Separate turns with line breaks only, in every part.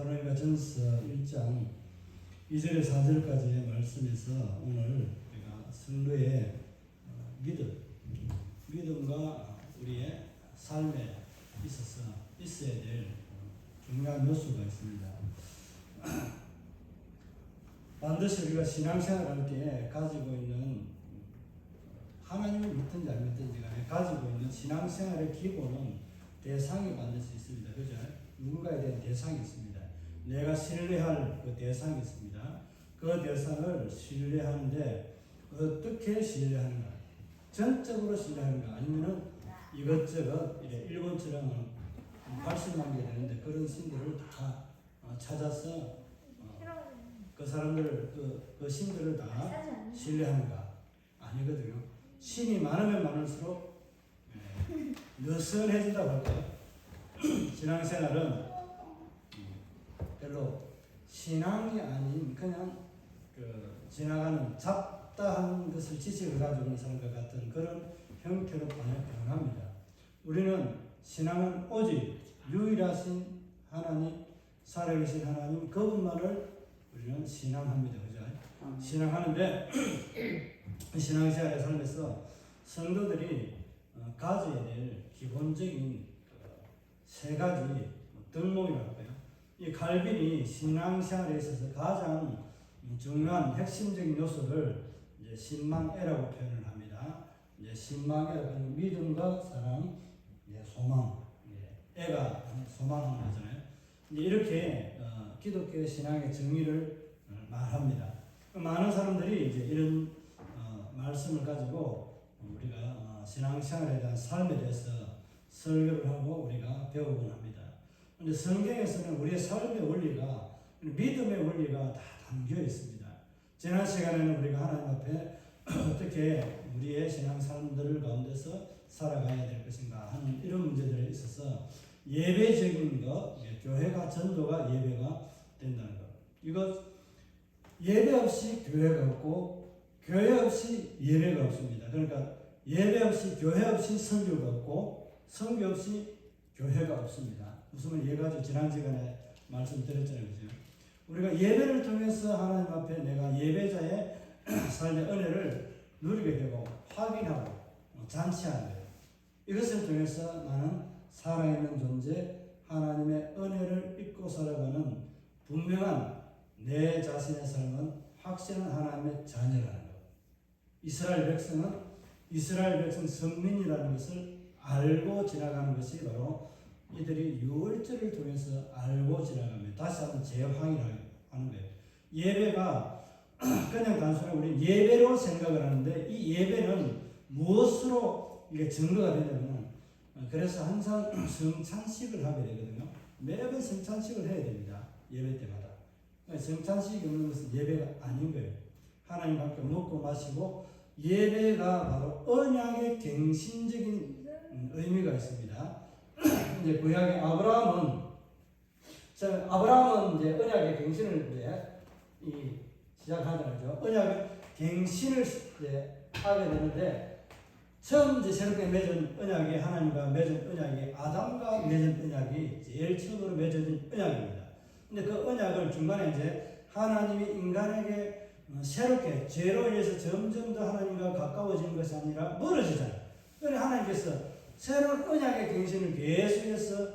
데살로니가 전서 1장 2절에서 4절까지의 말씀에서 오늘 우리가 성도의 믿음과 우리의 삶에 있어야 될 중요한 요소가 있습니다. 반드시 우리가 신앙생활할 때 가지고 있는, 하나님을 믿든지 안 믿든지 간에 가지고 있는 신앙생활의 기본은 대상이 반드시 있습니다. 그죠? 누군가에 대한 대상이 있습니다. 내가 신뢰할 그 대상이 있습니다. 그 대상을 신뢰하는데 어떻게 신뢰하는가? 전적으로 신뢰하는가? 아니면은 이것저것 일본처럼 80만 개 되는데 그런 신들을 다 찾아서 그 사람들 그 신들을 다 신뢰하는가? 아니거든요. 신이 많으면 많을수록 느슨해진다고 할까요? 신앙생활은 별로 신앙이 아닌 그냥 지나가는 잡다한 것을 지식을 가지고 있는 사람과 같은 그런 형태로 변합니다. 우리는 신앙은 오직 유일하신 하나님, 살아계신 하나님 그분만을 우리는 신앙합니다. 그죠? 신앙하는데 신앙생활의 삶에서 성도들이 가져야 될 기본적인 세 가지 덕목이라고 할까요? 이 칼빈이 신앙생활에 있어서 가장 중요한 핵심적인 요소를 이제 신망애라고 표현을 합니다. 이제 신망애라는 믿음과 사랑, 소망, 애가 소망하는 거잖아요. 이제 이렇게 기독교 신앙의 정의를 말합니다. 많은 사람들이 이제 이런 말씀을 가지고 우리가 신앙생활에 대한 삶에 대해서 설교를 하고 우리가 배우곤 합니다. 그런데 성경에서는 우리의 삶의 원리가, 믿음의 원리가 다 담겨 있습니다. 지난 시간에는 우리가 하나님 앞에 어떻게 우리의 신앙 삶들 가운데서 살아가야 될 것인가 하는 이런 문제들에 있어서 예배적인 것, 교회가 전도가 예배가 된다는 것. 이거 예배 없이 교회가 없고 교회 없이 예배가 없습니다. 그러니까 예배 없이 교회 없이 선교가 없고 선교 없이 교회가 없습니다. 무슨 말 이해가죠? 지난 시간에 말씀드렸잖아요. 그죠? 우리가 예배를 통해서 하나님 앞에 내가 예배자의 삶의 은혜를 누리게 되고 확인하고 잔치하는 거예요. 이것을 통해서 나는 살아있는 존재, 하나님의 은혜를 잊고 살아가는 분명한 내 자신의 삶은 확실한 하나님의 자녀라는 것. 이스라엘 백성 선민이라는 것을 알고 지나가는 것이 바로 이들이 유월절을 통해서 알고 지나갑니다. 다시 한번 재확인하는 거예요. 예배가 그냥 단순히 우리 예배로 생각을 하는데 이 예배는 무엇으로 이게 증거가 되냐면 그래서 항상 성찬식을 하게 되거든요. 매번 성찬식을 해야 됩니다. 예배 때마다. 성찬식이 없는 것은 예배가 아닌 거예요. 하나님 함께 먹고 마시고 예배가 바로 언약의 갱신적인 의미가 있습니다. 이제 구약의 아브라함은 이제 언약의 갱신을 이제 시작하잖아요. 언약의 갱신을 이제 하게 되는데 처음 이제 새롭게 맺은 언약이 하나님과 맺은 언약이 아담과 맺은 언약이 제일 처음으로 맺어진 언약입니다. 근데 그 언약을 중간에 이제 하나님이 인간에게 새롭게 죄로 인해서 점점 더 하나님과 가까워지는 것이 아니라 멀어지잖아요. 그러니까 하나님께서 새로운 언약의 갱신을 계속해서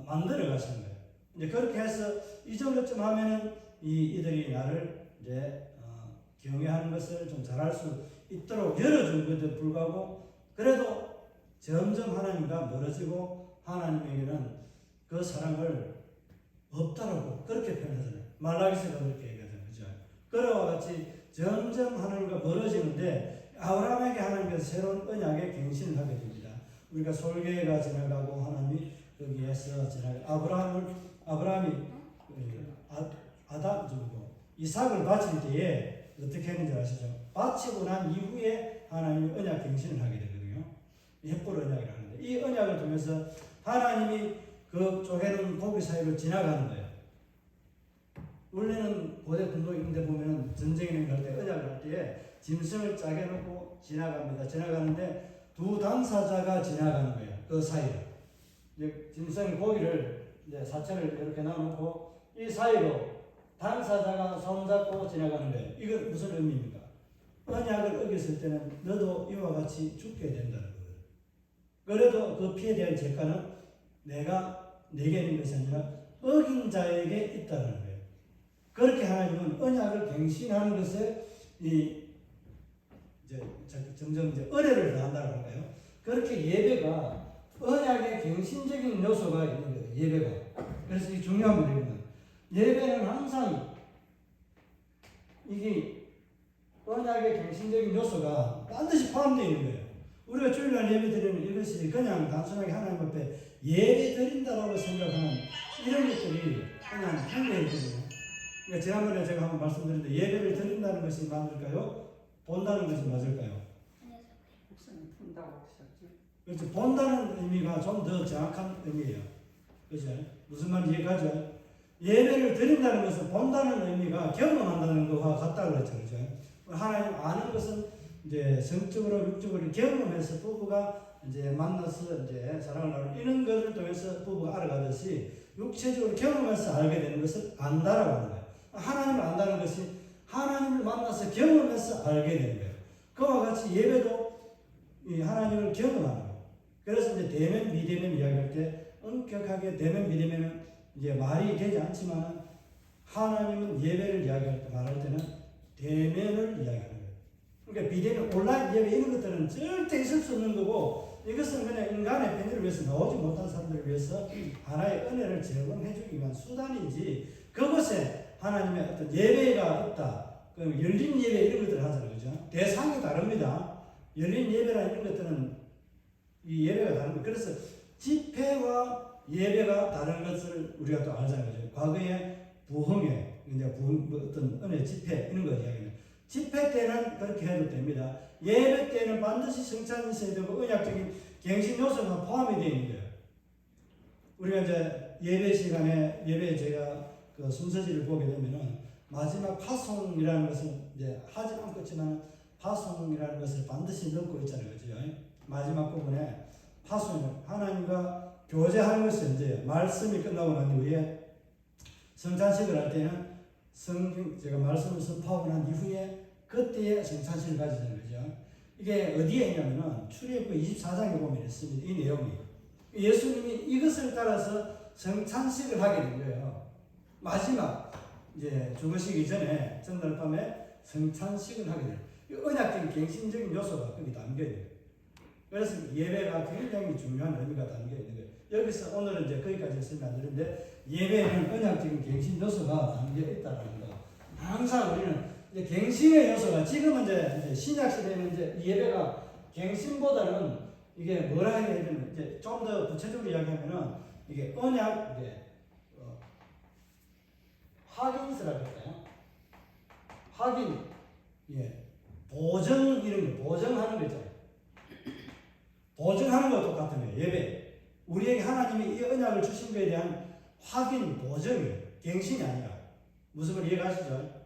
만들어 가시는 거예요. 이제 그렇게 해서 이 정도쯤 하면은 이들이 나를 이제 경외하는 것을 좀 잘할 수 있도록 열어준 것에도 불구하고 그래도 점점 하나님과 멀어지고 하나님에게는 그 사랑을 없다라고 그렇게 표현하잖아요. 말라기서가 그렇게 얘기하잖아요. 그죠? 그와 같이 점점 하나님과 멀어지는데 아브라함에게 하나님께서 새로운 언약의 갱신을 하게 됩니다. 우리가 솔개가 지나가고 하나님이 거기에서 아브라함이 아담 주고 이삭을 바칠 때에 어떻게 했는지 아시죠? 바치고 난 이후에 하나님이 언약 갱신을 하게 되거든요. 햇불 언약이라는데 이 언약을 통해서 하나님이 그 쪼개는 고기 사이로 지나가는 거예요. 원래는 고대 군도인데 보면은 전쟁에 갈 때 언약을 할 때에 짐승을 짜게 놓고 지나갑니다. 지나가는데 두 당사자가 지나가는 거예요. 그 사이로. 짐승 고기를 이제 사체를 이렇게 놔놓고 이 사이로 당사자가 손잡고 지나가는 거예요. 이건 무슨 의미입니까? 언약을 어겼을 때는 너도 이와 같이 죽게 된다는 거예요. 그래도 그 피에 대한 재가는 내게 있는 것이 아니라 어긴 자에게 있다는 거예요. 그렇게 하나님은 언약을 갱신하는 것에 점점 은혜를 더한다는 거예요. 그렇게 예배가 언약의 갱신적인 요소가 있는 거예요. 예배가. 그래서 이 중요한 문제입니다. 예배는 항상 이게 언약의 갱신적인 요소가 반드시 포함되어 있는 거예요. 우리가 주일날 예배 드리는 이것이 그냥 단순하게 하나님 앞에 예배 드린다라고 생각하는 이런 것들이 그냥 한계이거든요. 그러니까 지난번에 제가 한번 말씀드렸는데 예배를 드린다는 것이 맞을까요? 본다는 것이 맞을까요?
목사님 본다고 하셨죠?
그렇죠. 본다는 의미가 좀 더 정확한 의미예요. 그죠? 무슨 말인지 이해가죠? 예배를 드린다는 것은 본다는 의미가 경험한다는 것과 같다고 그랬죠. 그죠? 하나님 아는 것은 이제 성적으로 육적으로 경험해서 부부가 이제 만나서 이제 사랑을 나누는 이런 것을 통해서 부부가 알아가듯이 육체적으로 경험해서 알게 되는 것을 안다라고 하는 거예요. 하나님을 안다는 것이 하나님을 만나서 경험해서 알게 되는 거예요. 그와 같이 예배도 이 하나님을 경험하는 거예요. 그래서 이제 대면 비대면 이야기할 때 엄격하게 대면 비대면은 이제 말이 되지 않지만 하나님은 예배를 이야기할 때 말할 때는 대면을 이야기하는 거예요. 그러니까 비대면 온라인 예배 이런 것들은 절대 있을 수 없는 거고 이것은 그냥 인간의 편의를 위해서 나오지 못한 사람들을 위해서 하나의 은혜를 제공해 주기 위한 수단이지 그것에 하나님의 어떤 예배가 있다. 그럼 열린 예배 이런 것들을 하잖아요. 그죠? 대상이 다릅니다. 열린 예배나 이런 것들은 이 예배가 다른 거예요. 그래서 집회와 예배가 다른 것을 우리가 또 알잖아요. 그죠? 과거에 부흥회, 이제 어떤 은혜 집회 이런 거 이야기해요. 집회 때는 그렇게 해도 됩니다. 예배 때는 반드시 성찬이 있어야 되고 언약적인 갱신 요소가 포함이 되어 있는 거예요. 우리가 이제 예배 시간에 예배 제가 그 순서지를 보게 되면은 마지막 파송이라는 것은 이제 하지 않겠지만 파송이라는 것을 반드시 넣고 있잖아요. 그죠? 마지막 부분에 파송, 하나님과 교제하는 것이 언제예요? 말씀이 끝나고 난 이후에 성찬식을 할 때는 성경 제가 말씀을 선포하고 난 이후에 그때에 성찬식을 가지잖아요. 그죠? 이게 어디에 있냐면은 출애굽기 24장에 보면 있습니다. 이 내용이 예수님이 이것을 따라서 성찬식을 하게 된 거예요. 마지막 이제 죽으시기 전에 전날 밤에 성찬식을 하게 돼요. 언약적인 갱신적인 요소가 거기 담겨 있는 거예요. 그래서 예배가 굉장히 중요한 의미가 담겨 있는 거예요. 여기서 오늘은 이제 거기까지 했으면 안 되는데 예배에는 언약적인 갱신 요소가 담겨 있다는 거. 항상 우리는 이제 갱신의 요소가 지금은 이제 신약 시대에는 이제 예배가 갱신보다는 이게 뭐라 해야 되냐면 이제 좀 더 구체적으로 이야기하면은 이게 언약 이제 확인서라고 할까요? 확인, 예, 보증 이런 거 보증하는 거 있잖아요. 보증하는 거 똑같은 거예요. 예배. 우리에게 하나님이 이 언약을 주신 것에 대한 확인, 보증이에요. 갱신이 아니라. 무슨 말 이해가시죠?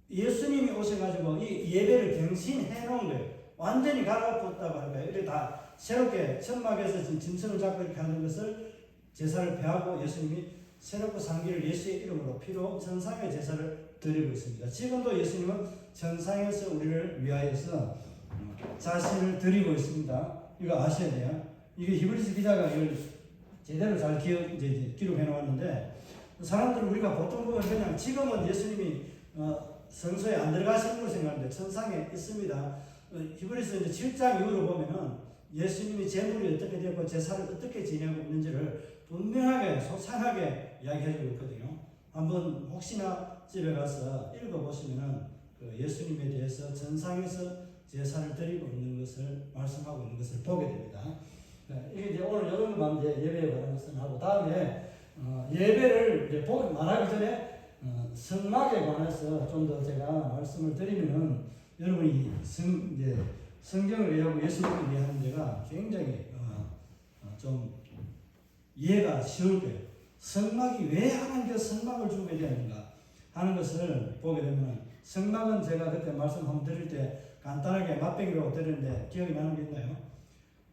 예수님이 오셔가지고 이 예배를 갱신해 놓은 거예요. 완전히 갈아엎었다고 하는 거예요. 이렇게 다 새롭게 천막에서 지금 짐승을 잡고 이렇게 하는 것을 제사를 폐하고 예수님이 새롭고 상기를 예수의 이름으로 피로 천상의 제사를 드리고 있습니다. 지금도 예수님은 천상에서 우리를 위하여서 자신을 드리고 있습니다. 이거 아셔야 돼요. 이게 히브리서 기자가 이걸 제대로 잘 기록해 놓았는데 사람들은 우리가 보통 보면 그냥 지금은 예수님이 성소에 안 들어가시는 걸 생각하는데 천상에 있습니다. 히브리서 이제 7장 이후로 보면은 예수님이 제물이 어떻게 되고 제사를 어떻게 지내고 있는지를 분명하게 소상하게 이야기해주고 있거든요. 한번 혹시나 집에 가서 읽어보시면은 그 예수님에 대해서 천상에서 제사를 드리고 있는 것을 말씀하고 있는 것을 보게 됩니다. 이게 이제 오늘 여러분만 이제 예배에 관한 것은 하고 다음에 예배를 이제 말하기 전에 성막에 관해서 좀 더 제가 말씀을 드리면은 여러분이 이제 성경을 이해하고 예수님을 이해하는 데가 굉장히 좀 이해가 쉬울 거예요. 성막이 왜 하나님께서 성막을 주게 되었는가 하는 것을 보게 되면 성막은 제가 그때 말씀 한번 드릴 때 간단하게 맛배기로 드렸는데 기억이 나는 게 있나요?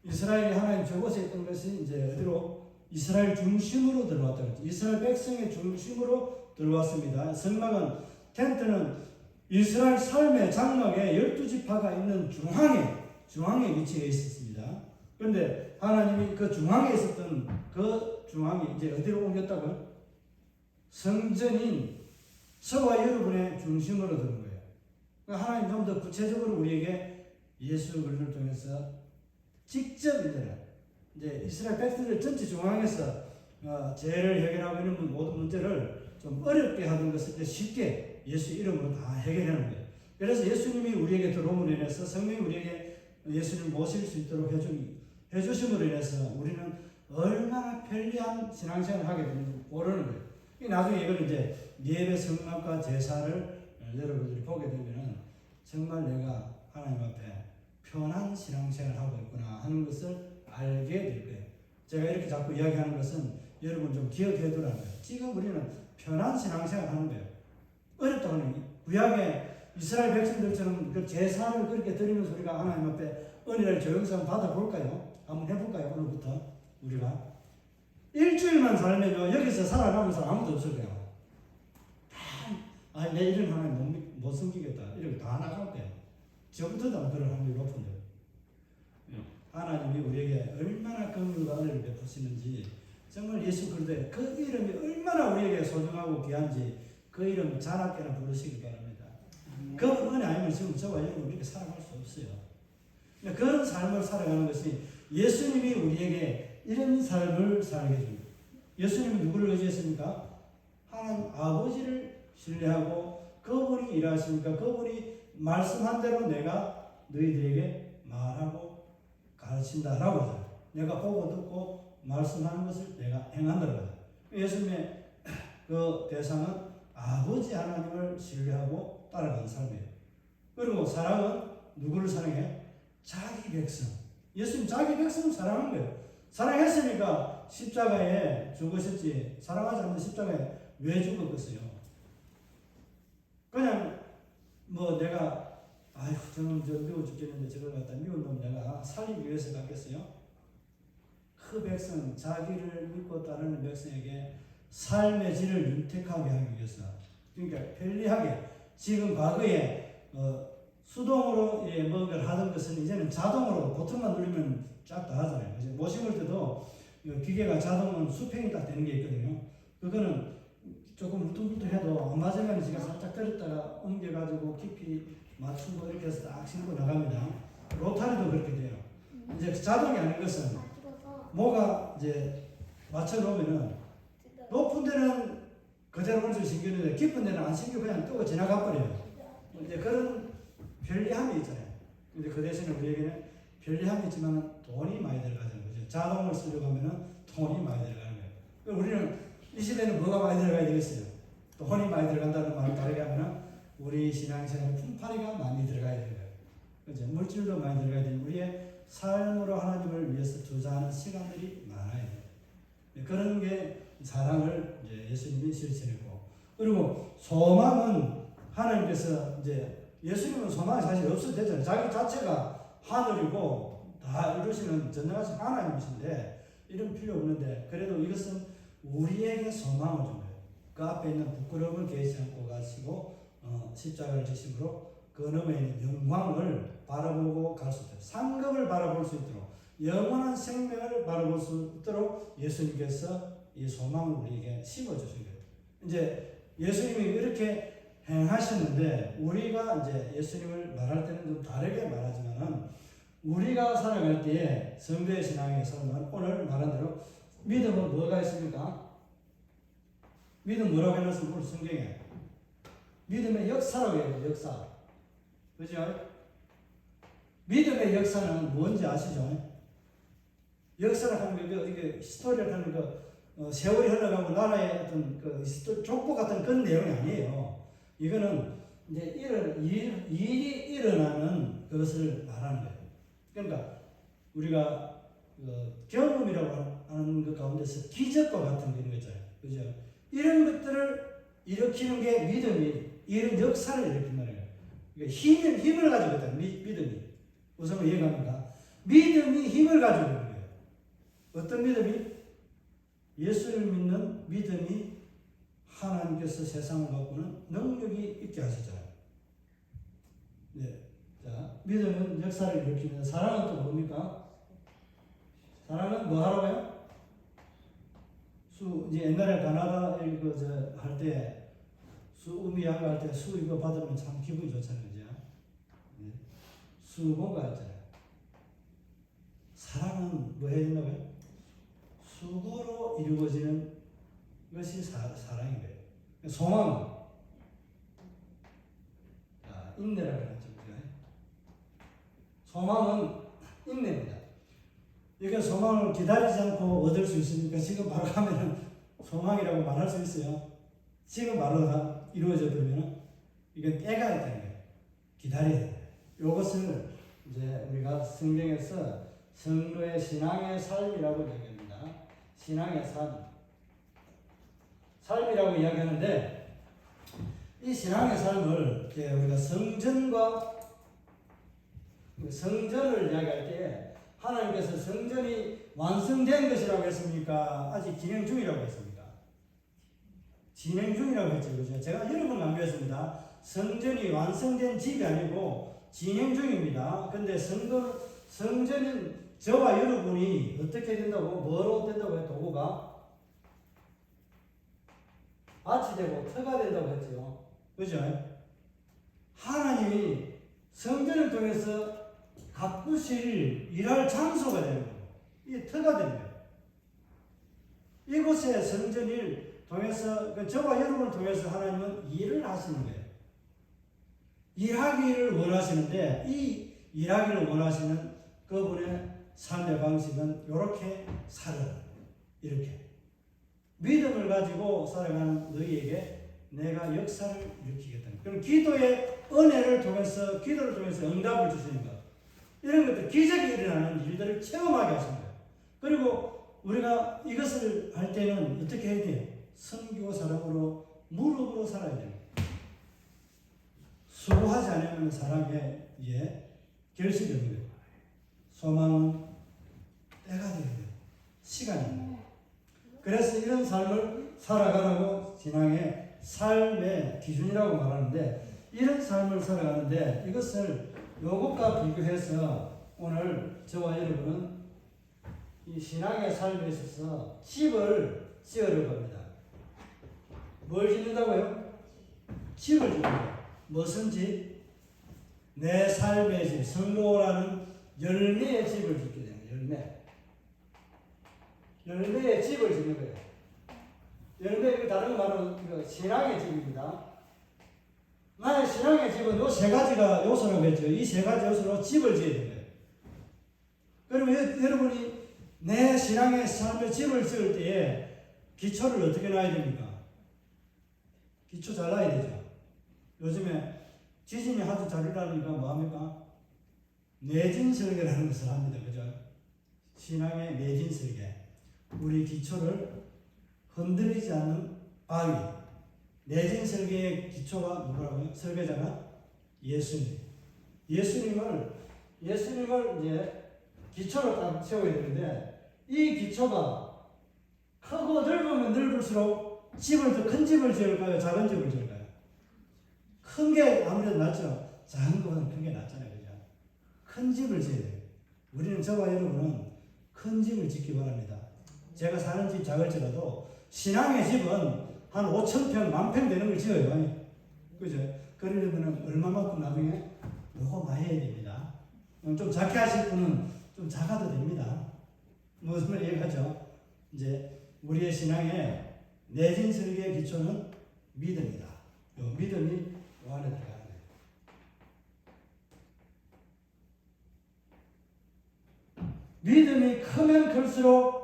이스라엘이 하나님 저곳에 있던 것이 이제 어디로 이스라엘 중심으로 들어왔다 그랬죠. 이스라엘 백성의 중심으로 들어왔습니다. 성막은 텐트는 이스라엘 삶의 장막에 12지파가 있는 중앙에 위치해 있었습니다. 그런데 하나님이 그 중앙에 있었던 그 중앙이 이제 어디로 옮겼다고요? 성전인 저와 여러분의 중심으로 드는 거예요. 그러니까 하나님 좀 더 구체적으로 우리에게 예수 그리스도를 통해서 직접 이제 이스라엘 백성들 전체 중앙에서 죄를 해결하고 있는 모든 문제를 좀 어렵게 하던 것을 이제 쉽게 예수 이름으로 다 해결하는 거예요. 그래서 예수님이 우리에게 들어옴으로 인해서 성령이 우리에게 예수님을 모실 수 있도록 해주심으로 인해서 우리는 얼마나 편리한 신앙생활을 하게 되는지 모르는 거예요. 나중에 이걸 이제 예배 성막과 제사를 여러분들이 보게 되면은 정말 내가 하나님 앞에 편한 신앙생활을 하고 있구나 하는 것을 알게 될 거예요. 제가 이렇게 자꾸 이야기하는 것은 여러분 좀 기억해 두라는 거예요. 지금 우리는 편한 신앙생활을 하는 거예요. 어렵다고 하는 구약의 이스라엘 백성들처럼 그 제사를 그렇게 드리면서 우리가 하나님 앞에 은혜를 조용히 한번 받아볼까요? 한번 해볼까요? 오늘부터 우리가 일주일만 살면요 여기서 살아가는 사람 아무도 없을 거예요. 내 이런 하나님 못 섬기겠다 이렇게 다 나갈 거예요. 저부터도 안 그런 확률이 높은데 하나님이 우리에게 얼마나 긍휼과 은혜를 베푸시는지 정말 예수 그리스도의 그 이름이 얼마나 우리에게 소중하고 귀한지 그 이름 자나깨나 부르시기 바랍니다. 그 은혜 아니면 지금 저와 여러분 이렇게 살아갈 수 없어요. 그런 삶을 살아가는 것이 예수님이 우리에게 이런 삶을 살게 해줍니다. 예수님은 누구를 의지했습니까? 하나님 아버지를 신뢰하고 그분이 일하시니까 그분이 말씀한 대로 내가 너희들에게 말하고 가르친다라고 하잖아요. 내가 보고 듣고 말씀하는 것을 내가 행한다고 하잖아요. 예수님의 그 대상은 아버지 하나님을 신뢰하고 따라가는 삶이에요. 그리고 사랑은 누구를 사랑해? 자기 백성. 예수님 자기 백성을 사랑한 거예요. 사랑했으니까 십자가에 죽으셨지. 사랑하지 않는 십자가에 왜 죽었겠어요? 그냥 내가 저는 미워 죽겠는데 저걸 갖다 미운 놈 내가 살리기 위해서 갔겠어요? 그 백성 자기를 믿고 따르는 백성에게 삶의 질을 윤택하게 하기 위해서 그러니까 편리하게 지금 과거에 수동으로 뭔가를 하던 것은 이제는 자동으로 버튼만 누르면 쫙 다 하잖아요. 이제 못 심을 때도 기계가 자동은 수평이 딱 되는 게 있거든요. 그거는 조금 울퉁불퉁해도 안 맞으면 지가 살짝 떨었다가 옮겨가지고 깊이 맞추고 이렇게 해서 딱 심고 나갑니다. 로타리도 그렇게 돼요. 이제 자동이 아닌 것은 뭐가 이제 맞춰놓으면은 높은 데는 그대로 먼저 신기는데 깊은 데는 안 신기고 그냥 뜨고 지나가 버려요. 이제 그런 편리함이 있잖아요. 근데 그 대신에 우리에게는 편리함이 있지만 돈이 많이 들어가는 거죠. 자동을 쓰려고 하면은 돈이 많이 들어가는 거예요. 우리는 이 시대는 뭐가 많이 들어가야 되겠어요? 돈이 많이 들어간다는 말을 다르게 하면은 우리 신앙생활에 품팔이가 많이 들어가야 되는 거예요. 그죠? 물질도 많이 들어가야 되는 우리의 삶으로 하나님을 위해서 투자하는 시간들이 많아야 돼요. 그런 게 사랑을 이제 예수님이 실천했고, 그리고 소망은 하나님께서 이제 예수님은 소망이 사실 없어도 되잖아요. 자기 자체가 하늘이고 다 이루시는 전능하신 하나님이신데 이런 필요 없는데 그래도 이것은 우리에게 소망을 준 거예요. 그 앞에 있는 부끄러움을 개의치 않고 가시고 십자가를 지심으로 그 너머에 있는 영광을 바라보고 갈 수 있도록 상급을 바라볼 수 있도록 영원한 생명을 바라볼 수 있도록 예수님께서 이 소망을 우리에게 심어주신 거예요. 이제 예수님이 이렇게 행하셨는데 우리가 이제 예수님을 말할 때는 좀 다르게 말하지만은 우리가 살아갈 때에 성도의 신앙에서는 오늘 말한 대로 믿음은 뭐가 있습니까? 믿음 뭐라고 해놨습니까? 오늘 성경에 믿음의 역사라고 해요. 역사. 그죠? 믿음의 역사는 뭔지 아시죠? 역사를 하는 거, 이게 히스토리를 하는 거, 세월이 흘러가고 나라의 어떤 그 족보 같은 그런 내용이 아니에요. 이거는 이제 일이 일어나는 것을 말하는 거예요. 그러니까 우리가 경험이라고 하는 것 가운데서 기적과 같은 게 있는 거잖아요. 그죠? 이런 것들을 일으키는 게 믿음이, 이런 역사를 일으킨다는 거예요. 그러니까 힘을 가지고 있다. 믿음이. 우선 이해갑니까? 믿음이 힘을 가지고 있는 거예요. 어떤 믿음이? 예수를 믿는 믿음이 하나님께서 세상을 바꾸는 능력이 있게 하시잖아요. 네. 자, 믿음은 역사를 일으킵니다. 사랑은 또 뭡니까? 사랑은 뭐 하라고요? 이제 옛날에 가나다 할 때, 의미양가 할 때 수 이거 받으면 참 기분이 좋잖아요. 그죠? 네. 수고가 있잖아요. 사랑은 뭐 해야 된다고요? 수고로 이루어지는 것이 사랑인 거예요. 소망은 인내라고 하죠. 소망은 인내입니다. 이게 소망을 기다리지 않고 얻을 수 있으니까 지금 바로 하면은 소망이라고 말할 수 있어요. 지금 바로 이루어져 버리면 이건 때가 있다는 거예요. 기다려야 돼요. 이것을 이제 우리가 성경에서 성도의 신앙의 삶이라고 이야기합니다. 신앙의 삶이라고 이야기하는데 이 신앙의 삶을 우리가 성전을 이야기할 때 하나님께서 성전이 완성된 것이라고 했습니까? 아직 진행 중이라고 했습니까? 진행 중이라고 했죠. 그죠? 제가 여러 번 강조했습니다. 성전이 완성된 집이 아니고 진행 중입니다. 근데 성전은 저와 여러분이 어떻게 된다고? 뭐로 된다고 해요? 도구가? 밭이 되고 터가 된다고 했죠. 그죠? 하나님이 성전을 통해서 가꾸실 일할 장소가 되는 거예요. 이게 터가 되는 거예요. 이곳에 성전을 통해서, 저와 여러분을 통해서 하나님은 일을 하시는 거예요. 일하기를 원하시는데, 이 일하기를 원하시는 그분의 삶의 방식은 이렇게 살아요. 이렇게. 믿음을 가지고 살아가는 너희에게 내가 역사를 일으키겠다. 그럼 기도의 은혜를 통해서, 기도를 통해서 응답을 주시는 것. 이런 것들, 기적이 일어나는 일들을 체험하게 하신 거예요. 그리고 우리가 이것을 할 때는 어떻게 해야 돼요? 선교 사랑으로, 무릎으로 살아야 돼요. 수고하지 않으면 사랑에 결실이 없는 거예요. 소망은 때가 되게 돼요. 시간입니다. 그래서 이런 삶을 살아가라고 신앙의 삶의 기준이라고 말하는데, 이런 삶을 살아가는데 이것을 요것과 비교해서 오늘 저와 여러분은 이 신앙의 삶에 있어서 집을 지으려고 합니다. 뭘 짓는다고요? 집을 짓는다. 무슨 집? 내 삶의 집, 성도라는 열매의 집을 짓게 됩니다. 열매의 집을 짓는 거예요. 열매, 다른 말은 신앙의 집입니다. 나의 신앙의 집은 요 세 가지가 요소라고 했죠. 이 세 가지 요소로 집을 지어야 돼요. 그러면 여러분이 내 신앙의 삶의 집을 지을 때에 기초를 어떻게 놔야 됩니까? 기초 잘 놔야 되죠. 요즘에 지진이 하도 잘 일어나니까 뭐합니까? 내진 설계라는 것을 합니다. 그죠? 신앙의 내진 설계. 우리 기초를 흔들리지 않는 바위. 내진 설계의 기초가 누구라고요? 설계자가 예수님. 예수님을 이제 기초로 딱 세워야 되는데, 이 기초가 크고 넓으면 넓을수록 집을 더 큰 집을 지을까요? 작은 집을 지을까요? 큰 게 아무래도 낫죠. 작은 거는 큰 게 낫잖아요. 그죠? 큰 집을 지어야 돼요. 우리는, 저와 여러분은 큰 집을 짓기 바랍니다. 제가 사는 집 작을지라도 신앙의 집은 한 5,000평, 10,000평 되는 걸 지어요. 그죠? 그러려면 얼마만큼 나중에 요거 많이 해야 됩니다. 좀 작게 하실 분은 좀 작아도 됩니다. 무슨 말 얘기하죠? 이제 우리의 신앙의 내진 설계의 기초는 믿음이다. 요 믿음이 요 안에 들어가는 거예요. 믿음이 크면 클수록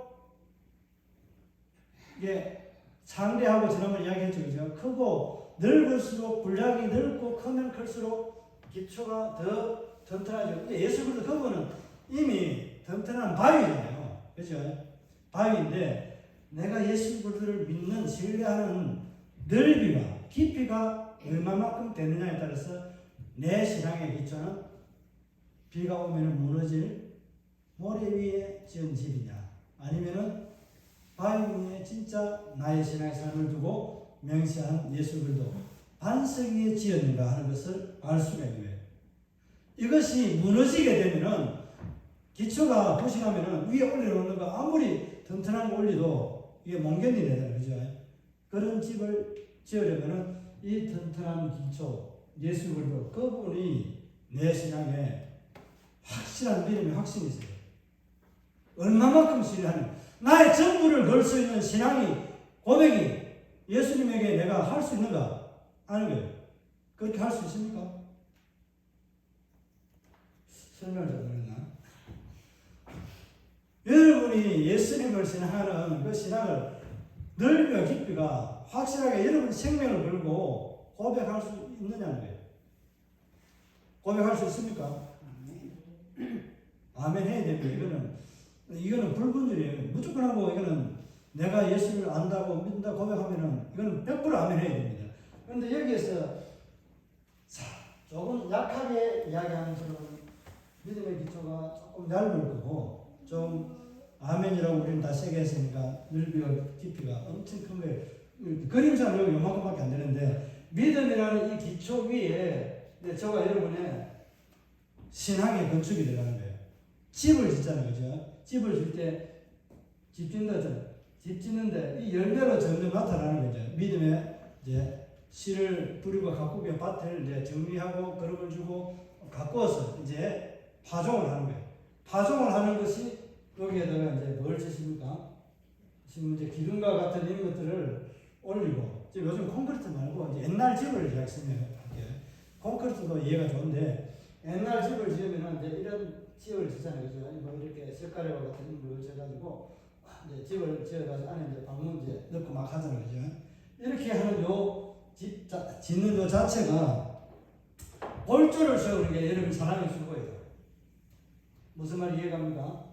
이게 창대하고 지난번 이야기했죠. 그죠? 크고 넓을수록, 분량이 넓고 크면 클수록 기초가 더 튼튼하죠. 근데 예수 그리스도 그분은 이미 튼튼한 바위잖아요. 그죠? 바위인데 내가 예수 그리스도를 믿는, 신뢰하는 넓이와 깊이가 얼마만큼 되느냐에 따라서 내 신앙의 기초는 비가 오면 무너질 모래 위에 지은 집이냐, 아니면은 바위 위에 진짜 나의 신앙의 삶을 두고 명시한 예수들도 반석 위에 지었는가 하는 것을 알 수가 있는 거예요. 이것이 무너지게 되면은 기초가 부실하면은 위에 올려놓는 거 아무리 튼튼한 거 올려도 이게 못 견디잖아요. 그죠? 그런 집을 지으려면은 이 튼튼한 기초, 예수들도 그분이 내 신앙에 확실한 믿음의 확신이 있어요. 얼마만큼 신뢰하는 나의 전부를 걸 수 있는 신앙이 고백이 예수님에게 내가 할 수 있는가 하는 거예요. 그렇게 할 수 있습니까? 설명을 잘못했나? 여러분이 예수님을 신앙하는 그 신앙을 넓이와 깊이가 확실하게 여러분 생명을 걸고 고백할 수 있느냐는 거예요. 고백할 수 있습니까? 아멘 해야 됩니다. 이거는 불분율이에요. 무조건 하고 이거는 내가 예수를 안다고 믿는다 고백하면은 이거는 100% 아멘 해야 됩니다. 그런데 여기에서 조금 약하게 이야기하면서는 믿음의 기초가 조금 얇을 거고 좀 아멘이라고 우리는 다 세게 했으니까 넓이와 깊이가 엄청 큰 거예요. 그림상으로 요만큼밖에 안 되는데 믿음이라는 이 기초 위에 저와 여러분의 신앙의 건축이 들어가는 거예요. 집을 짓잖아요. 그죠? 집을 질 때 집 짓는다잖아요. 집 짓는데 이 열매로 점점 나타나는 거죠. 믿음의 이제 씨를 뿌리고 가꾸게 밭을 이제 정리하고 거름을 주고 가꾸어서 이제 파종을 하는 거예요. 파종을 하는 것이 여기에다가 이제 뭘 짓습니까? 지금 이제 기둥과 같은 이런 것들을 올리고 지금 요즘 콘크리트 말고 이제 옛날 집을 이야기했으면 콘크리트도 이해가 좋은데 옛날 집을 지으면은 이제 이런 집을 짓잖아요. 그죠? 뭐 이렇게 색깔과 같은 걸 지어가지고 이제 집을 지어가지고 안에 이제 방문 이제 넣고 막 하잖아요. 그죠? 이렇게 하는 요 짓는 요 자체가 골조를 세우는 게 여러분 사랑의 수고예요. 무슨 말 이해갑니까?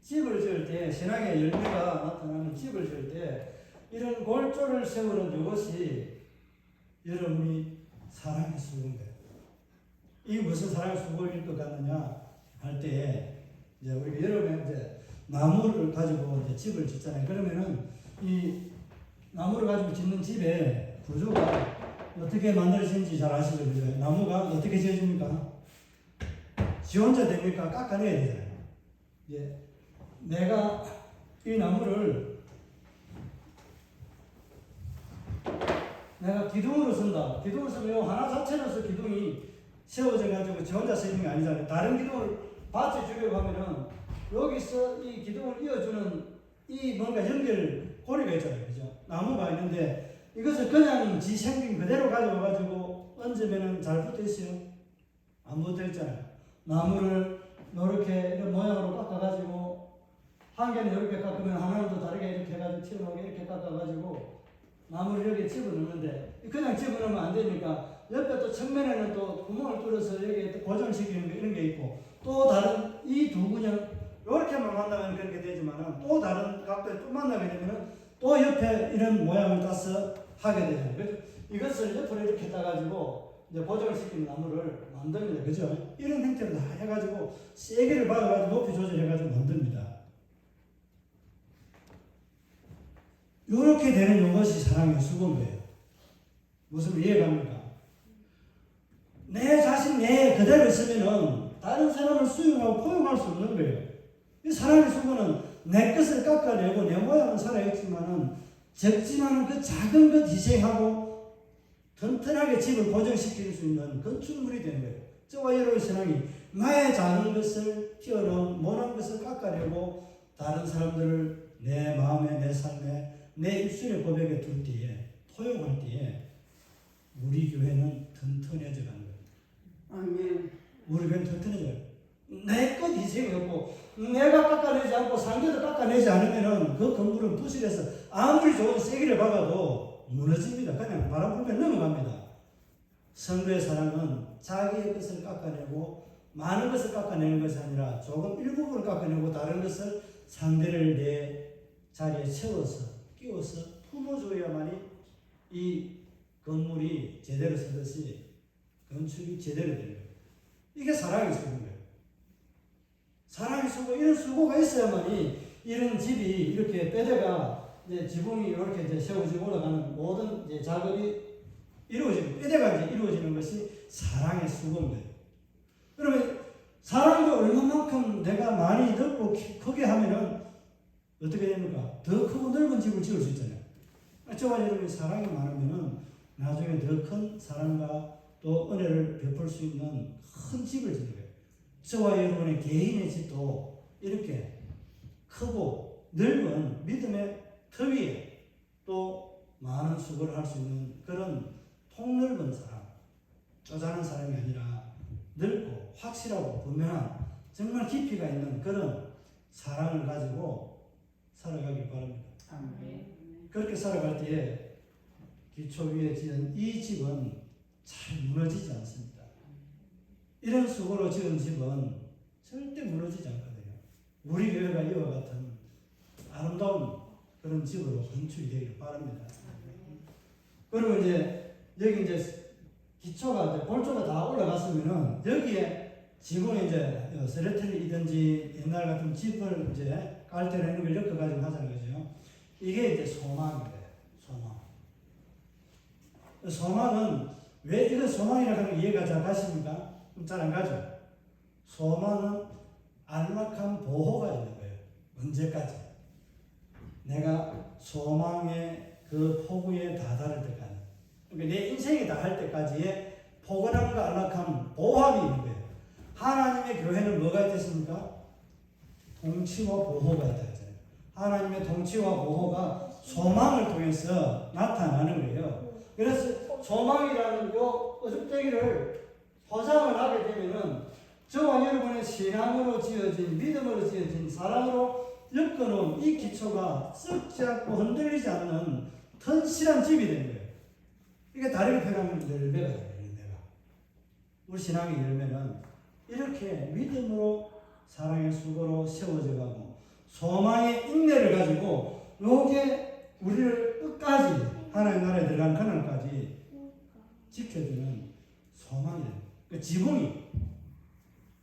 집을 지을 때 신앙의 열매가 나타나는 집을 지을 때 이런 골조를 세우는 이것이 여러분이 사랑의 수고인 거예요. 이게 무슨 사랑의 수고일 것 같느냐 할 때 이제 우리가 여름에 이제 나무를 가지고 이제 집을 짓잖아요. 그러면은 이 나무를 가지고 짓는 집의 구조가 어떻게 만들어지는지 잘 아시죠? 그죠? 나무가 어떻게 지어집니까? 지 혼자 됩니까? 깎아내야 되잖아요. 이제 내가 이 나무를 내가 기둥으로 쓴다. 기둥을 쓰면 하나 자체로서 기둥이 세워져 가지고 지 혼자 서 있는 게 아니잖아요. 다른 기둥을 밭에 주려고 하면은 여기서 이 기둥을 이어주는 이 뭔가 연결 고리가 있잖아요. 그죠? 나무가 있는데 이것을 그냥 지 생긴 그대로 가져와 가지고 얹으면은 잘 붙어 있어요? 안 붙어 있잖아요. 나무를 이렇게 이런 모양으로 깎아 가지고 한 개는 이렇게 깎으면 하나는 또 다르게 이렇게 해가지고 튀어나오게 이렇게 깎아가지고 나무를 여기에 집어넣는데 그냥 집어넣으면 안 되니까 옆에 또 측면에는 또 구멍을 뚫어서 여기에 또 고정시키는 게 이런 게 있고 또 다른 이 두 군형 이렇게만 만나면 그렇게 되지만은 또 다른 각도에 또 만나게 되면은 또 옆에 이런 모양을 따서 하게 되잖아요. 그래서 이것을 옆으로 이렇게 따가지고 이제 고정을 시키는 나무를 만듭니다. 그죠? 이런 형태로 다 해가지고 세게를 박아가지고 높이 조절해가지고 만듭니다. 이렇게 되는 이것이 사랑의 수고인 거예요. 무슨 이해갑니까? 내 자신 내 그대로 있으면은 다른 사람을 수용하고 포용할 수 없는 거예요. 이 사랑의 수고는 내 것을 깎아내고 내 모양은 살아있지만은 적지만은 그 작은 것 희생하고 튼튼하게 집을 고정시킬 수 있는 건축물이 되는 거예요. 저와 여러분의 신앙이 나의 작은 것을 튀어놓은 모난 것을 깎아내고 다른 사람들을 내 마음에 내 삶에 내 입술의 고백에 둘 때에 포용할 때에 우리 교회는 튼튼해져 가는 거예요.
아멘.
우리 교회는 튼튼해져요. 내 것 희생이 없고 내가 깎아내지 않고 상대도 깎아내지 않으면은 그 건물은 부실해서 아무리 좋은 세기를 박아도 무너집니다. 그냥 바람 불면 넘어갑니다. 성도의 사랑은 자기의 것을 깎아내고 많은 것을 깎아내는 것이 아니라 조금 일부분을 깎아내고 다른 것을 상대를 내 자리에 채워서 끼워서 품어줘야만이 이 건물이 제대로 서듯이 건축이 제대로 되는 거예요. 이게 사랑의 수고인 거예요. 사랑의 수고, 이런 수고가 있어야만이 이런 집이 이렇게 뼈대가 이제 지붕이 이렇게 이제 세워지고 올라가는 모든 이제 작업이 이루어지고 뼈대가 이제 이루어지는 것이 사랑의 수고인. 그러면 사랑도 얼마만큼 내가 많이 넓고 크게 하면은 어떻게 됩니까? 더 크고 넓은 집을 지을 수 있잖아요. 저와 여러분이 사랑이 많으면은 나중에 더 큰 사랑과 또 은혜를 베풀 수 있는 큰 집을 지는 거예요. 저와 여러분의 개인의 집도 이렇게 크고 넓은 믿음의 터 위에 또 많은 수고를 할 수 있는 그런 폭넓은 사랑, 쪼잔한 사랑이 아니라 넓고 확실하고 분명한 정말 깊이가 있는 그런 사랑을 가지고 살아가길 바랍니다.
아멘.
그렇게 살아갈 때에 기초 위에 지은 이 집은 잘 무너지지 않습니다. 이런 수고로 지은 집은 절대 무너지지 않거든요. 우리 교회가 이와 같은 아름다운 그런 집으로 건축이 되길 바랍니다. 그리고 이제 여기 이제 기초가 이제 볼조가 다 올라갔으면은 여기에 지붕에 이제 세레텔이든지 옛날 같은 집을 이제 깔때나 이런 걸 엮어가지고 하자는 거죠. 이게 이제 소망이에요. 소망. 소망은 왜 이거 소망이라고 하는 게 이해가 잘 가십니까? 잘 안 가죠. 소망은 안락한 보호가 있는 거예요. 언제까지? 내가 소망의 그 폭우에 다다를 때까지. 그러니까 내 인생이 다 할 때까지의 포근함과 안락함, 보호함이 있는 거예요. 하나님의 교회는 뭐가 있겠습니까? 통치와 보호가 있다 했잖아요. 하나님의 통치와 보호가 소망을 통해서 나타나는 거예요. 그래서 소망이라는 요 어줍대기를 포장을 하게 되면은 저와 여러분의 신앙으로 지어진, 믿음으로 지어진, 사랑으로 엮어놓은 이 기초가 썩지 않고 흔들리지 않는 튼실한 집이 되는 거예요. 이게 다르게 표현하면 열매가 돼요. 열매가. 우리 신앙의 열매는 이렇게 믿음으로 사랑의 수고로 세워져 가고 소망의 인내를 가지고 요게 우리를 끝까지 하나님 나라에 들어가는 그날까지 지켜주는 소망이 됩니다. 그 지붕이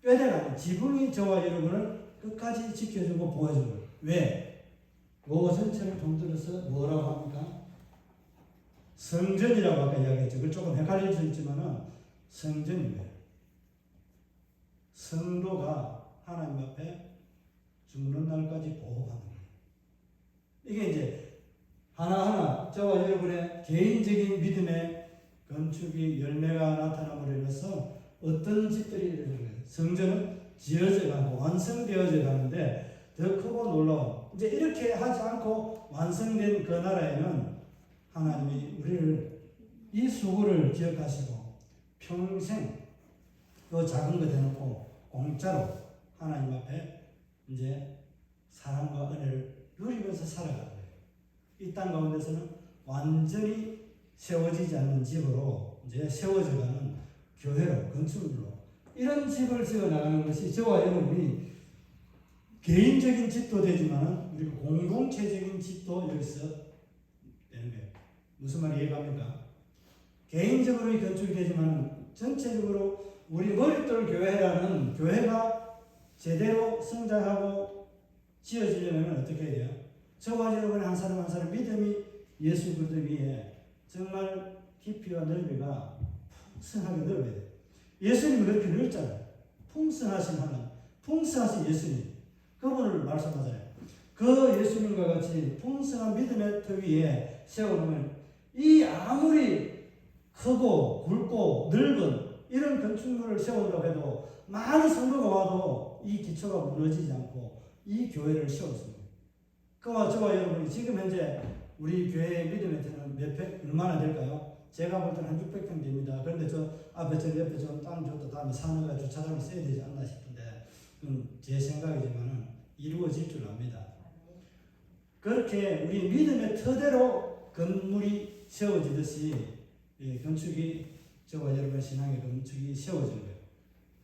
뼈대가 아니라 지붕이 저와 여러분을 끝까지 지켜주고 보호해주고. 왜? 그 전체를 통틀어서 뭐라고 합니까? 성전이라고 아까 이야기했죠. 그걸 조금 헷갈릴 수 있지만은 성전이에요. 성도가 하나님 앞에 죽는 날까지 보호받는 거예요. 이게 이제 하나하나 저와 여러분의 개인적인 믿음의 건축이 열매가 나타남으로 인해서 어떤 집들이 이루어지는 거예요. 성전은 지어져 가고 완성되어져 가는데 더 크고 놀라운 이제 이렇게 하지 않고 완성된 그 나라에는 하나님이 우리를 이 수고를 기억하시고 평생 그 작은 거 대놓고 공짜로 하나님 앞에 이제 사랑과 은혜를 누리면서 살아가는 거예요. 이 땅 가운데서는 완전히 세워지지 않는 집으로 이제 세워져가는 교회로 건축물로 이런 집을 지어 나가는 것이 저와 여러분이 개인적인 집도 되지만 우리 공동체적인 집도 여기서 되는 거예요. 무슨 말이 이해갑니까? 개인적으로 건축이 되지만 전체적으로 우리 머릿돌 교회라는 교회가 제대로 성장하고 지어지려면 어떻게 해야 돼요? 저와 여러분의 한 사람 한 사람 믿음이 예수 그리스도 위에 정말 깊이와 넓이가 풍성하게 넓어야 돼요. 예수님은 그렇게 넓잖아요. 풍성하신 하나님, 풍성하신 예수님, 그분을 말씀하잖아요. 그 예수님과 같이 풍성한 믿음의 터 위에 세워놓으면 이 아무리 크고 굵고 넓은 이런 건축물을 세우려고 해도 많은 성도가 와도 이 기초가 무너지지 않고 이 교회를 세웠습니다. 그와 저와 여러분이 지금 현재 우리 교회의 믿음의 터는 몇 평, 얼마나 될까요? 제가 볼 때는 한 600평 됩니다. 그런데 저 앞에 저 옆에 좀 땅 줬다 다음에 산업에 주차장을 써야 되지 않나 싶은데 그건 제 생각이지만 이루어질 줄 압니다. 그렇게 우리 믿음의 터대로 건물이 세워지듯이 건축이 저와 여러분의 신앙의 건축이 세워지는 거예요.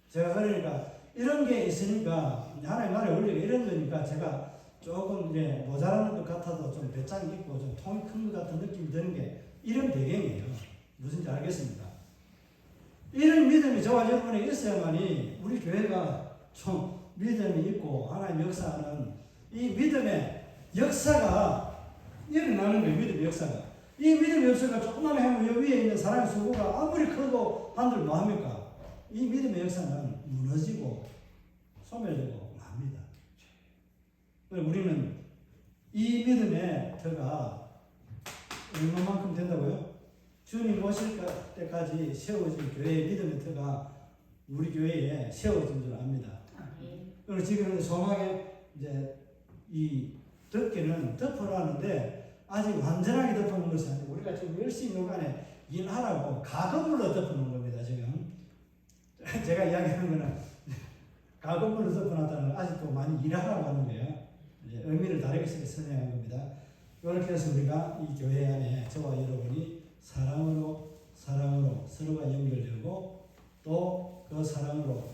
제가 그러니까 이런 게 있으니까 하나님 나라의 원리가 이런 거니까 제가 조금 이제 모자라는 것 같아도 좀 배짱이 있고 좀 통이 큰 것 같은 느낌이 드는 게 이런 배경이에요. 무슨지 알겠습니까? 이런 믿음이 저와 여러분에게 있어야만이 우리 교회가 좀 믿음이 있고 하나님 역사하는 이 믿음의 역사가 일어나는 거예요. 믿음의 역사가. 이 믿음의 역사가 조그만 해면 여 위에 있는 사랑의 수고가 아무리 커도 한들 뭐합니까? 이 믿음의 역사는 무너지고 소멸되고 맙니다. 우리는 이 믿음의 터가 얼마만큼 된다고요? 주님 오실 때까지 세워질 교회의 믿음의 터가 우리 교회에 세워진 줄 압니다. 그리고 지금 소망에 이제 이 덮개는 덮어놨는데 아직 완전하게 덮어놓은 것이 아니고 우리가 지금 열심히 요간에 일하라고 가건물로 덮어놓은 겁니다. 지금 제가 이야기하는 거는 가건물로 덮어놨다는 건 아직도 많이 일하라고 하는 거예요. 의미를 다르게 설명한 겁니다. 이렇게 해서 우리가 이 교회 안에 저와 여러분이 사랑으로 서로가 연결되고 또 그 사랑으로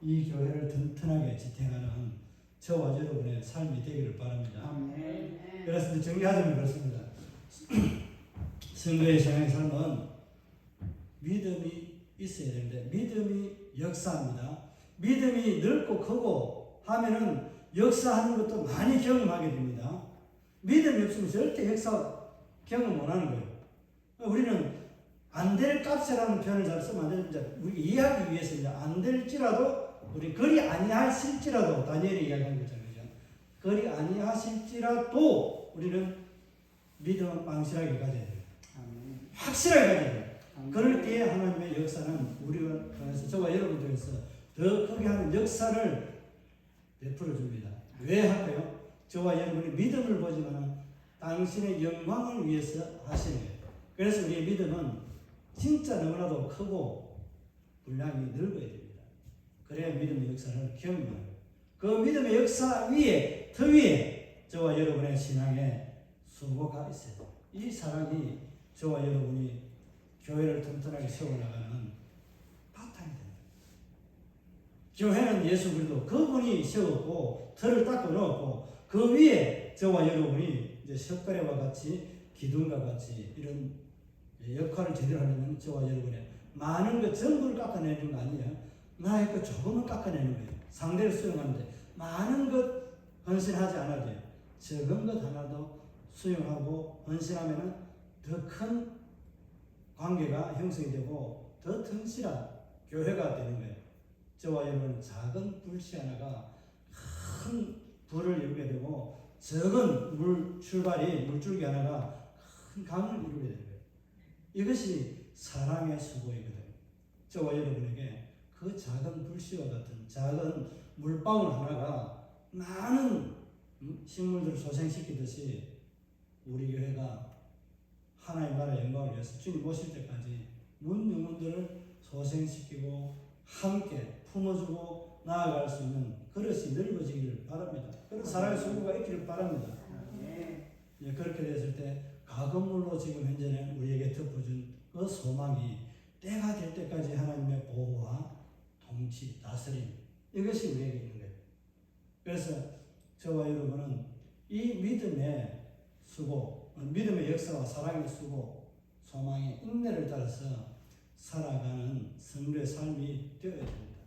이 교회를 튼튼하게 지탱하는 저와 여러분의 삶이 되기를 바랍니다.
아멘.
그래서 정리하자면 그렇습니다. 성도의 신앙의 삶은 믿음이 있어야 되는데 믿음이 역사합니다. 믿음이 넓고 크고 하면은 역사하는 것도 많이 경험하게 됩니다. 믿음이 없으면 절대 역사 경험 못 하는 거예요. 우리는 안 될 값이라는 표현을 잘 쓰면 안 되는데 우리 이해하기 위해서 이제 안 될지라도 우리 그리 아니하실지라도 다니엘이 이야기한 거잖아요. 그리 아니하실지라도 우리는 믿음은 망실하게 가져야 돼요. 확실하게 가져야 돼요. 그럴 때에 하나님의 역사는 우리가 통해서 저와 여러분 통해서 더 크게 하는 역사를 베풀어 줍니다. 왜 할까요? 저와 여러분이 믿음을 보지만 당신의 영광을 위해서 하시는 거예요. 그래서 우리의 믿음은 진짜 너무나도 크고 분량이 넓어야 됩니다. 그래야 믿음의 역사를 경험하는 거예요. 그 믿음의 역사 위에, 더 위에 저와 여러분의 신앙의 수고가 있어야 돼요. 이 사랑이 저와 여러분이 교회를 튼튼하게 세워나가는 바탕이 됩니다. 교회는 예수 그리스도 그분이 세웠고 틀을 닦아 놓았고 그 위에 저와 여러분이 이제 석가래와 같이 기둥과 같이 이런 역할을 제대로 하려면 저와 여러분의 많은 것 전부를 깎아내는 거 아니에요. 나의 것 조금은 깎아내는 거예요. 상대를 수용하는데 많은 것 헌신하지 않아도 돼요. 적은 것 하나도 수용하고 헌신하면은 더 큰 관계가 형성이 되고 더 튼실한 교회가 되는 거예요. 저와 여러분 작은 불씨 하나가 큰 불을 이루게 되고 적은 물줄기 하나가 큰 강을 이루게 되는 거예요. 이것이 사랑의 수고이거든요. 저와 여러분에게 그 작은 불씨와 같은 작은 물방울 하나가 많은 식물들을 소생시키듯이 우리 교회가 하나님 나라의 영광을 위해서 주님 오실 때까지 문 영혼들을 소생시키고 함께 품어주고 나아갈 수 있는 그릇이 넓어지기를 바랍니다. 그런 사랑의 수고가 있기를 바랍니다. 예, 그렇게 됐을 때 가건물로 지금 현재는 우리에게 덮어준 그 소망이 때가 될 때까지 하나님의 보호와 통치, 다스림 이것이 우리에게 있는 거예요. 그래서 저와 여러분은 이 믿음의 수고, 믿음의 역사와 사랑의 수고, 소망의 인내를 따라서 살아가는 성도의 삶이 되어야 됩니다.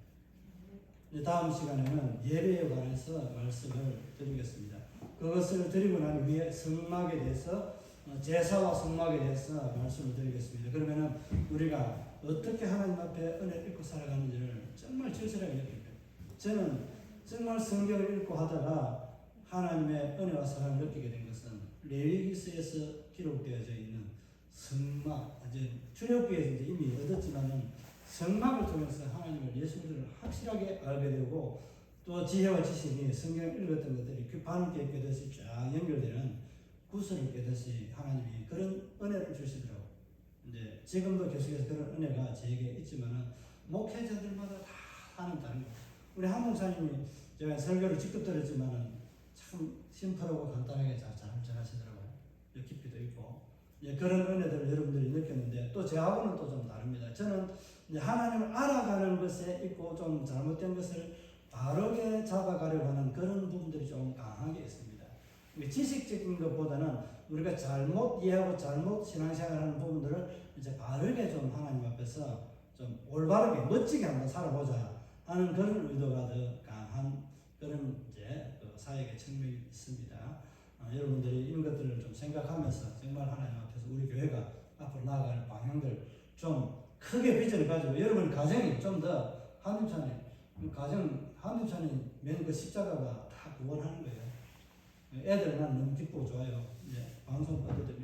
다음 시간에는 예배에 관해서 말씀을 드리겠습니다. 그것을 드리고 난 후에 성막에 대해서 제사와 성막에 대해서 말씀을 드리겠습니다. 그러면은 우리가 어떻게 하나님 앞에 은혜를 읽고 살아가는지를 정말 절실하게 느낄 거예요. 저는 정말 성경을 읽고 하다가 하나님의 은혜와 사랑을 느끼게 된 것은 레위기서에서 기록되어져 있는 성막, 이제 출애굽기에서 이제 이미 얻었지만은 성막을 통해서 하나님을 예수를 확실하게 알게 되고 또 지혜와 지식이 성경을 읽었던 것들이 그 반께 깨듯이 쫙 연결되는 구슬을 깨듯이 하나님이 그런 은혜를 주시더라고요. 이제 지금도 계속해서 그런 은혜가 저에게 있지만은 목회자들마다 다 하는 다른 거예요. 우리 한 목사님이 제가 설교를 직접 들었지만은 참 심플하고 간단하게 잘 하시더라고요. 깊이도 있고 그런 은혜들을 여러분들이 느꼈는데 또 저하고는 또 좀 다릅니다. 저는 이제 하나님을 알아가는 것에 있고 좀 잘못된 것을 바르게 잡아가려고 하는 그런 부분들이 좀 강하게 있습니다. 지식적인 것보다는 우리가 잘못 이해하고 잘못 신앙생활하는 부분들을 이제 바르게 좀 하나님 앞에서 좀 올바르게 멋지게 한번 살아보자 하는 그런 의도가 더 강한 그런 이제 사역의 측면이 있습니다. 여러분들이 이런 것들을 좀 생각하면서 정말 하나님 앞에서 우리 교회가 앞으로 나아가는 방향들 좀 크게 비전을 가지고 여러분 가정이 좀 더 한림찬이 가정 한림찬이 맨 그 십자가가 다 구원하는 거예요. 애들 난 너무 기쁘고 좋아요. 이제 방송 받을 때